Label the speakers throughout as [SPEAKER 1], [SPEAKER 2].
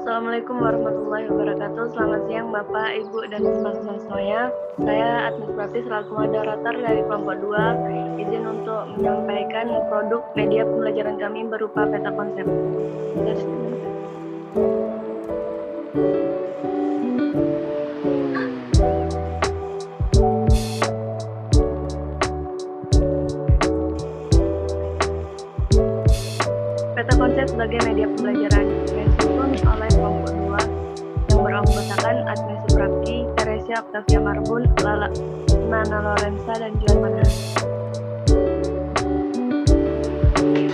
[SPEAKER 1] Assalamualaikum warahmatullahi wabarakatuh. Selamat siang Bapak, Ibu, dan teman-teman semuanya. Saya Agnes Prati selaku moderator dari kelompok 2. Izin untuk menyampaikan produk media pembelajaran kami berupa peta konsep. Peta konsep sebagai media pembelajaran disusun oleh kelompok 2 yang beranggotakan Agnes Suprapti, Teresia Octavia Marbun, Nana Lorenza, dan Juan Manhan.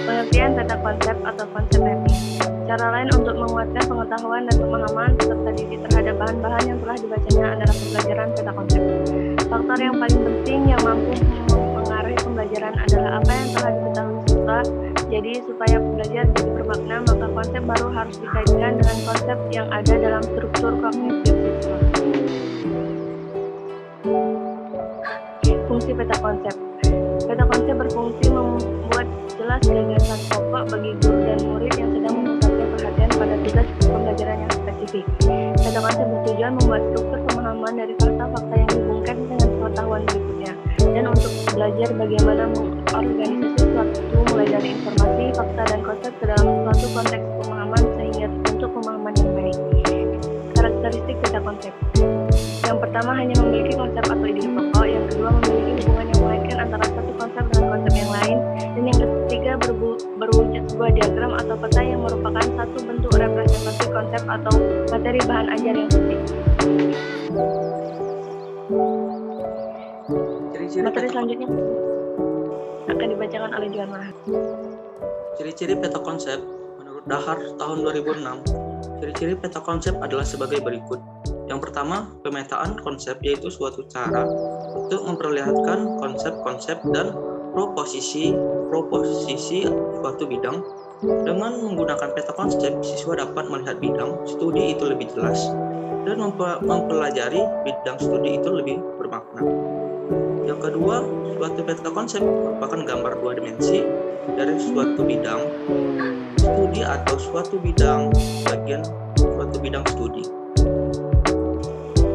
[SPEAKER 1] Pengertian peta konsep atau konsep mapping. Cara lain untuk menguatkan pengetahuan dan pemahaman peserta didik terhadap bahan-bahan yang telah dibacanya adalah pembelajaran peta konsep. Faktor yang paling penting yang mampu mempengaruhi pembelajaran adalah apa yang telah diketahui siswa. Jadi supaya belajar jadi bermakna, maka konsep baru harus dikaitkan dengan konsep yang ada dalam struktur kognitif siswa. Fungsi peta konsep. Peta konsep berfungsi membuat jelas gagasan pokok bagi guru dan murid yang sedang memusatkan perhatian pada tugas pembelajaran yang spesifik. Peta konsep bertujuan membuat struktur pemahaman dari fakta-fakta yang dihubungkan dengan pengetahuan berikutnya, dan untuk belajar bagaimana mengorganisasi suatu mulai dari informasi, fakta, dan konsep ke dalam suatu konteks pemahaman sehingga terbentuk pemahaman yang baik. Karakteristik peta konsep. Yang pertama, hanya memiliki konsep atau ide pokok. Yang kedua, memiliki hubungan yang mengaitkan antara satu konsep dengan konsep yang lain. Dan yang ketiga, berwujud sebuah diagram atau peta yang merupakan satu bentuk representasi konsep atau materi bahan ajar yang penting. Materi selanjutnya akan dibacakan oleh Juan Manhan.
[SPEAKER 2] Ciri-ciri peta konsep menurut Dahar tahun 2006. Ciri-ciri peta konsep adalah sebagai berikut. Yang pertama, pemetaan konsep yaitu suatu cara untuk memperlihatkan konsep-konsep dan proposisi suatu bidang. Dengan menggunakan peta konsep, siswa dapat melihat bidang studi itu lebih jelas dan mempelajari bidang studi itu lebih bermakna. Yang kedua, suatu peta konsep merupakan gambar dua dimensi dari suatu bidang studi atau suatu bidang bagian suatu bidang studi.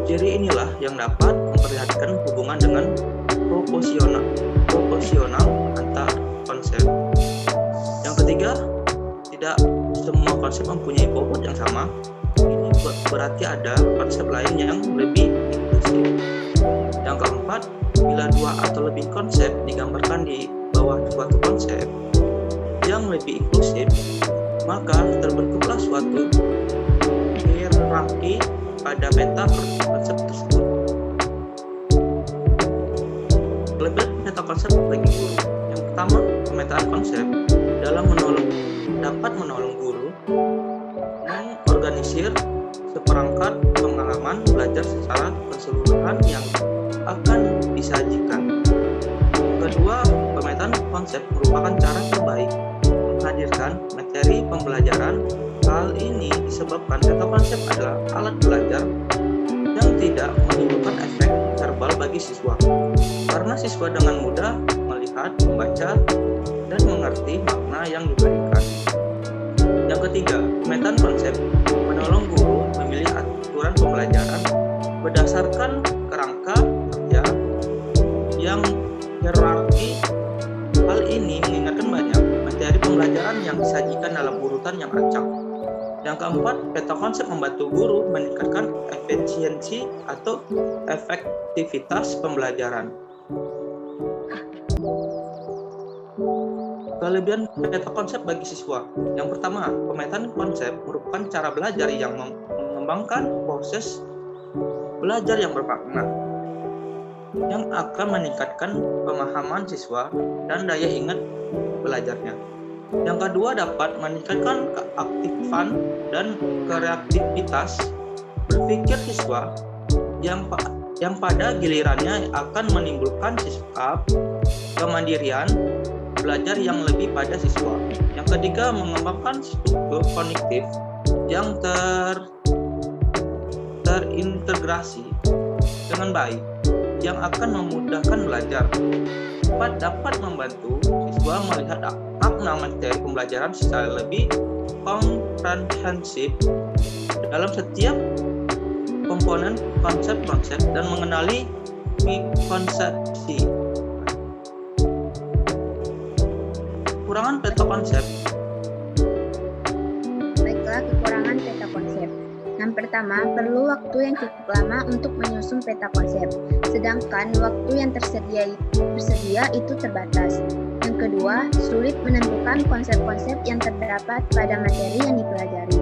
[SPEAKER 2] Ciri inilah yang dapat memperlihatkan hubungan dengan proporsional antar konsep. Yang ketiga, tidak semua konsep mempunyai bobot yang sama. Ini berarti ada konsep lain yang lebih inklusif. Yang keempat, bila dua atau lebih konsep digambarkan di bawah suatu konsep yang lebih inklusif, maka terbentuklah suatu hierarki pada peta konsep tersebut. Kelebihan peta konsep bagi guru. Yang pertama, pemetaan konsep dapat menolong guru mengorganisir seperangkat pengalaman belajar secara keseluruhan yang akan disajikan. Kedua, pemetaan konsep merupakan cara terbaik menghadirkan materi pembelajaran. Hal ini disebabkan peta konsep adalah alat belajar yang tidak menimbulkan efek verbal bagi siswa, karena siswa dengan mudah melihat, membaca, dan mengerti makna yang diberikan. Yang ketiga, pemetaan konsep menolong guru memilih aturan pembelajaran berdasarkan kerangka kerja yang hierarki. Hal ini mengingatkan banyak materi pembelajaran yang disajikan dalam urutan yang acak. Yang keempat, peta konsep membantu guru meningkatkan efisiensi atau efektivitas pembelajaran. Kelebihan peta konsep bagi siswa. Yang pertama, pemetaan konsep merupakan cara belajar yang mengembangkan proses belajar yang bermakna, yang akan meningkatkan pemahaman siswa dan daya ingat belajarnya. Yang kedua, dapat meningkatkan keaktifan dan kreativitas berpikir siswa yang pada gilirannya akan menimbulkan sikap kemandirian belajar yang lebih pada siswa. Yang ketiga, mengembangkan struktur kognitif yang terintegrasi dengan baik yang akan memudahkan belajar. Dapat membantu siswa melihat makna materi pembelajaran secara lebih komprehensif dalam setiap komponen konsep-konsep dan mengenali konsepsi. Kekurangan peta konsep.
[SPEAKER 3] Baiklah, kekurangan peta konsep. Yang pertama, perlu waktu yang cukup lama untuk menyusun peta konsep, sedangkan waktu yang tersedia itu terbatas. Yang kedua, sulit menentukan konsep-konsep yang terdapat pada materi yang dipelajari.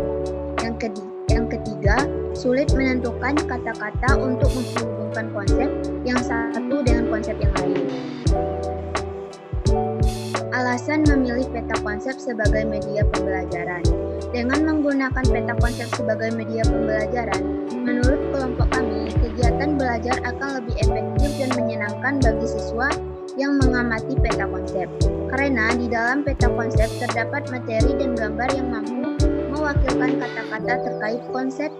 [SPEAKER 3] Yang ketiga, sulit menentukan kata-kata untuk menghubungkan konsep yang satu dengan konsep yang lain. Alasan memilih peta konsep sebagai media pembelajaran. Dengan menggunakan peta konsep sebagai media pembelajaran, menurut kelompok kami, kegiatan belajar akan lebih efektif dan menyenangkan bagi siswa yang mengamati peta konsep. Karena di dalam peta konsep terdapat materi dan gambar yang mampu mewakilkan kata-kata terkait konsep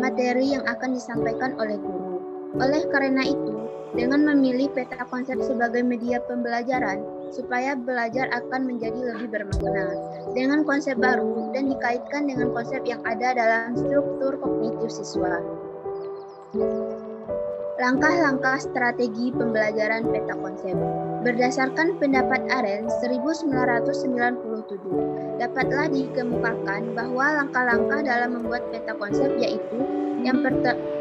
[SPEAKER 3] materi yang akan disampaikan oleh guru. Oleh karena itu, dengan memilih peta konsep sebagai media pembelajaran, supaya belajar akan menjadi lebih bermakna dengan konsep baru dan dikaitkan dengan konsep yang ada dalam struktur kognitif siswa. Langkah-langkah strategi pembelajaran peta konsep. Berdasarkan pendapat Arendt 1997, dapatlah dikemukakan bahwa langkah-langkah dalam membuat peta konsep yaitu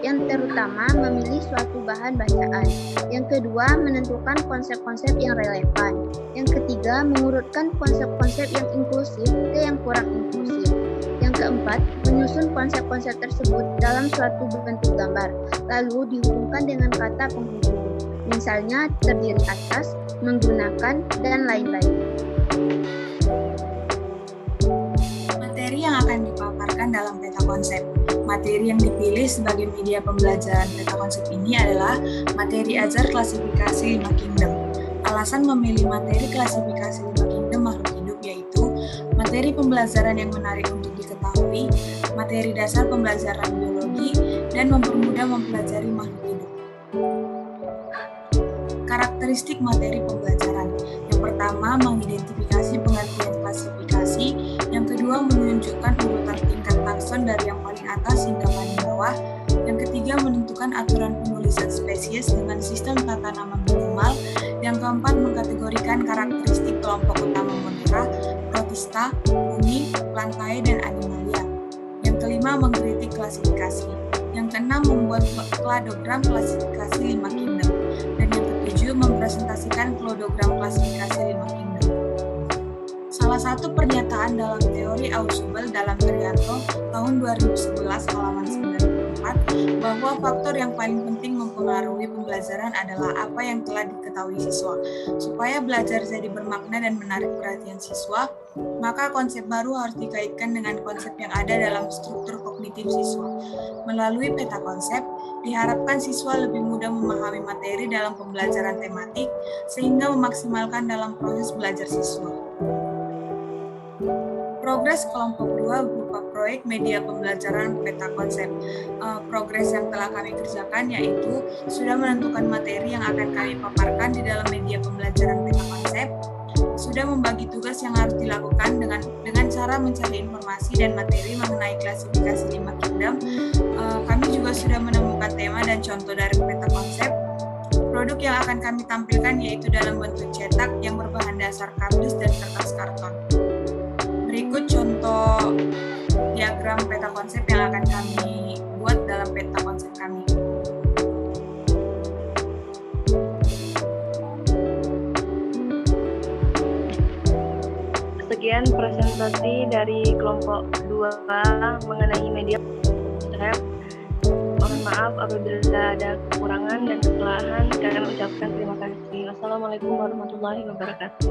[SPEAKER 3] yang terutama memilih suatu bahan bacaan. Yang kedua, menentukan konsep-konsep yang relevan. Yang ketiga, mengurutkan konsep-konsep yang inklusif ke yang kurang inklusif. Yang keempat, menyusun konsep-konsep tersebut dalam suatu bentuk gambar, lalu dihubungkan dengan kata penghubung, misalnya terdiri atas, menggunakan, dan lain-lain.
[SPEAKER 4] Materi yang akan dipaparkan dalam peta konsep. Materi yang dipilih sebagai media pembelajaran peta konsep ini adalah materi ajar klasifikasi 5 kingdom. Alasan memilih materi klasifikasi 5 kingdom makhluk hidup yaitu materi pembelajaran yang menarik untuk diketahui, materi dasar pembelajaran biologi, dan mempermudah mempelajari makhluk hidup. Karakteristik materi pembelajaran. Yang pertama, mengidentifikasi pengertian klasifikasi. Yang kedua, menunjukkan urutan tingkat takson dari yang paling atas hingga paling bawah. Yang ketiga, menentukan aturan penulisan spesies dengan sistem tata nama minimal. Yang keempat, mengkategorikan karakteristik kelompok utama monera, protista, bumi, plantae, dan animalia. Yang kelima, mengkritik klasifikasi. Yang keenam, membuat kladogram klasifikasi 5 kingdom. Dan yang ketujuh, mempresentasikan kladogram klasifikasi 5 kingdom. Salah satu pernyataan dalam teori Ausubel dalam Trianto tahun 2011 halaman 94 bahwa faktor yang paling penting mempengaruhi pembelajaran adalah apa yang telah diketahui siswa. Supaya belajar jadi bermakna dan menarik perhatian siswa, maka konsep baru harus dikaitkan dengan konsep yang ada dalam struktur kognitif siswa. Melalui peta konsep, diharapkan siswa lebih mudah memahami materi dalam pembelajaran tematik sehingga memaksimalkan dalam proses belajar siswa. Progres kelompok 2 berupa proyek media pembelajaran peta konsep. Progres yang telah kami kerjakan yaitu sudah menentukan materi yang akan kami paparkan di dalam media pembelajaran peta konsep, sudah membagi tugas yang harus dilakukan dengan cara mencari informasi dan materi mengenai klasifikasi 5 kingdom. Kami juga sudah menemukan tema dan contoh dari peta konsep. Produk yang akan kami tampilkan yaitu dalam bentuk cetak yang berbahan dasar kardus dan kertas karton. Berikut contoh diagram peta konsep yang akan kami buat dalam peta konsep kami.
[SPEAKER 1] Sekian presentasi dari kelompok 2 mengenai media konsep. Mohon maaf apabila ada kekurangan dan kesalahan. Kami ucapkan terima kasih. Wassalamualaikum warahmatullahi wabarakatuh.